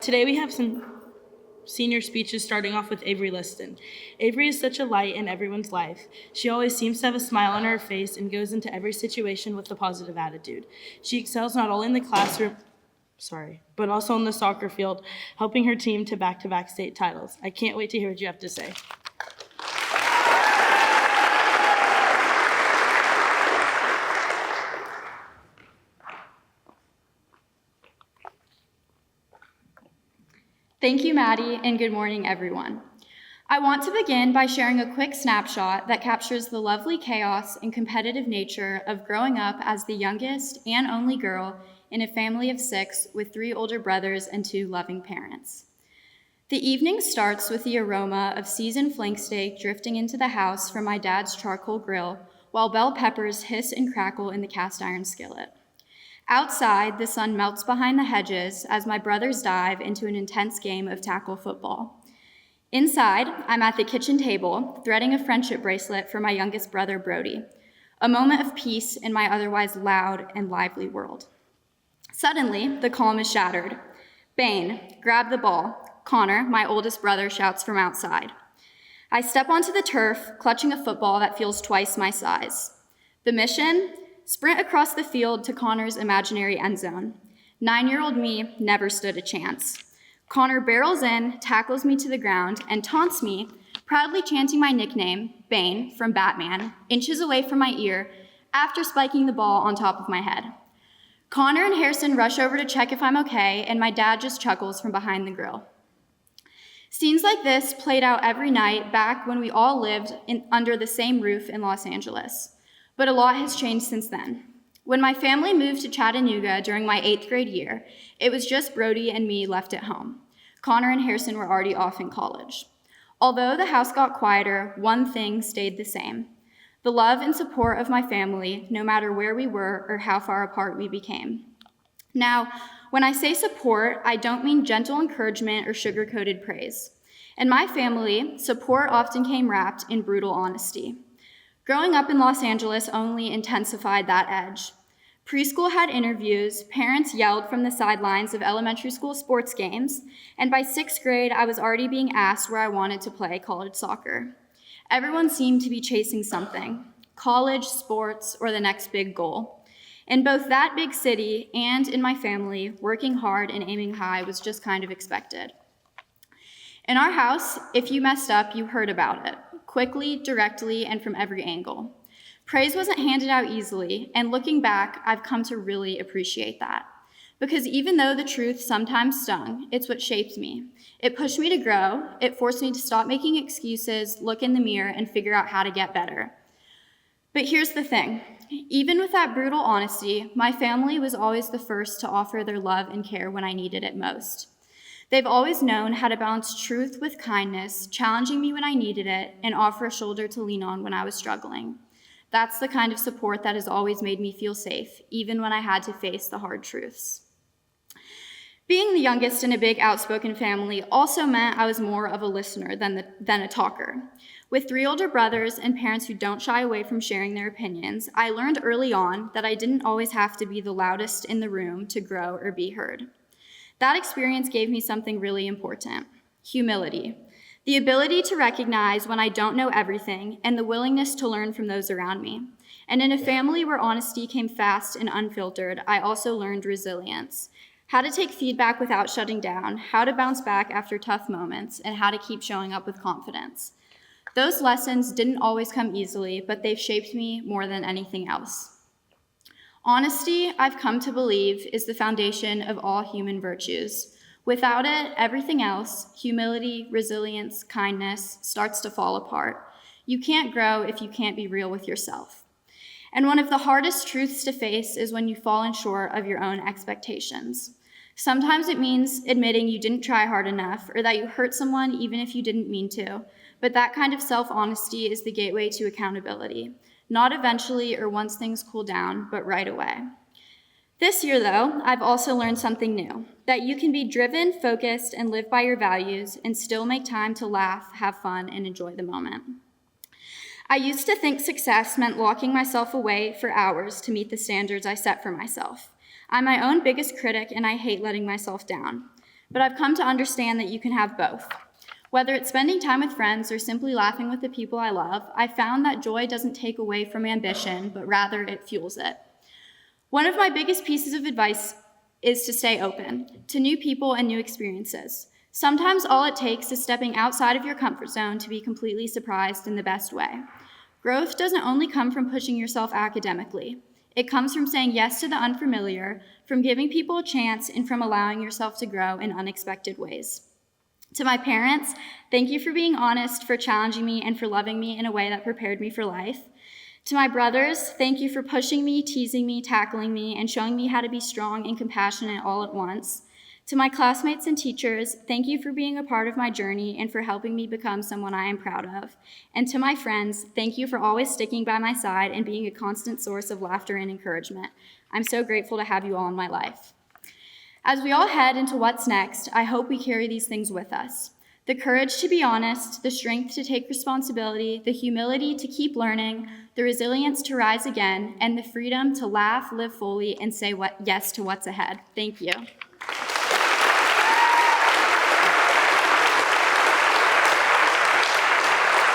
Today we have some senior speeches starting off with Avery Listen. Avery is such a light in everyone's life. She always seems to have a smile on her face and goes into every situation with a positive attitude. She excels not only in the classroom, but also on the soccer field, helping her team to back-to-back state titles. I can't wait to hear what you have to say. Thank you, Maddie, and good morning, everyone. I want to begin by sharing a quick snapshot that captures the lovely chaos and competitive nature of growing up as the youngest and only girl in a family of 6 with 3 older brothers and 2 loving parents. The evening starts with the aroma of seasoned flank steak drifting into the house from my dad's charcoal grill, while bell peppers hiss and crackle in the cast iron skillet. Outside, the sun melts behind the hedges as my brothers dive into an intense game of tackle football. Inside, I'm at the kitchen table, threading a friendship bracelet for my youngest brother, Brody, a moment of peace in my otherwise loud and lively world. Suddenly, the calm is shattered. "Bane, grab the ball," Connor, my oldest brother, shouts from outside. I step onto the turf, clutching a football that feels twice my size. The mission? Sprint across the field to Connor's imaginary end zone. 9-year-old me never stood a chance. Connor barrels in, tackles me to the ground, and taunts me, proudly chanting my nickname, Bane, from Batman, inches away from my ear, after spiking the ball on top of my head. Connor and Harrison rush over to check if I'm okay, and my dad just chuckles from behind the grill. Scenes like this played out every night back when we all lived under the same roof in Los Angeles. But a lot has changed since then. When my family moved to Chattanooga during my 8th grade year, it was just Brody and me left at home. Connor and Harrison were already off in college. Although the house got quieter, one thing stayed the same: the love and support of my family, no matter where we were or how far apart we became. Now, when I say support, I don't mean gentle encouragement or sugar-coated praise. In my family, support often came wrapped in brutal honesty. Growing up in Los Angeles only intensified that edge. Preschool had interviews, parents yelled from the sidelines of elementary school sports games, and by 6th grade, I was already being asked where I wanted to play college soccer. Everyone seemed to be chasing something: college, sports, or the next big goal. In both that big city and in my family, working hard and aiming high was just kind of expected. In our house, if you messed up, you heard about it, quickly, directly, and from every angle. Praise wasn't handed out easily, and looking back, I've come to really appreciate that. Because even though the truth sometimes stung, it's what shaped me. It pushed me to grow, it forced me to stop making excuses, look in the mirror, and figure out how to get better. But here's the thing: even with that brutal honesty, my family was always the first to offer their love and care when I needed it most. They've always known how to balance truth with kindness, challenging me when I needed it, and offer a shoulder to lean on when I was struggling. That's the kind of support that has always made me feel safe, even when I had to face the hard truths. Being the youngest in a big, outspoken family also meant I was more of a listener than a talker. With 3 older brothers and parents who don't shy away from sharing their opinions, I learned early on that I didn't always have to be the loudest in the room to grow or be heard. That experience gave me something really important: humility. The ability to recognize when I don't know everything, and the willingness to learn from those around me. And in a family where honesty came fast and unfiltered, I also learned resilience: how to take feedback without shutting down, how to bounce back after tough moments, and how to keep showing up with confidence. Those lessons didn't always come easily, but they've shaped me more than anything else. Honesty, I've come to believe, is the foundation of all human virtues. Without it, everything else, humility, resilience, kindness, starts to fall apart. You can't grow if you can't be real with yourself. And one of the hardest truths to face is when you've fallen short of your own expectations. Sometimes it means admitting you didn't try hard enough, or that you hurt someone even if you didn't mean to, but that kind of self-honesty is the gateway to accountability. Not eventually or once things cool down, but right away. This year, though, I've also learned something new: that you can be driven, focused, and live by your values and still make time to laugh, have fun, and enjoy the moment. I used to think success meant locking myself away for hours to meet the standards I set for myself. I'm my own biggest critic, and I hate letting myself down. but I've come to understand that you can have both. Whether it's spending time with friends or simply laughing with the people I love, I found that joy doesn't take away from ambition, but rather it fuels it. One of my biggest pieces of advice is to stay open to new people and new experiences. Sometimes all it takes is stepping outside of your comfort zone to be completely surprised in the best way. Growth doesn't only come from pushing yourself academically. It comes from saying yes to the unfamiliar, from giving people a chance, and from allowing yourself to grow in unexpected ways. To my parents, thank you for being honest, for challenging me, and for loving me in a way that prepared me for life. To my brothers, thank you for pushing me, teasing me, tackling me, and showing me how to be strong and compassionate all at once. To my classmates and teachers, thank you for being a part of my journey and for helping me become someone I am proud of. And to my friends, thank you for always sticking by my side and being a constant source of laughter and encouragement. I'm so grateful to have you all in my life. As we all head into what's next, I hope we carry these things with us. The courage to be honest, the strength to take responsibility, the humility to keep learning, the resilience to rise again, and the freedom to laugh, live fully, and say yes to what's ahead. Thank you.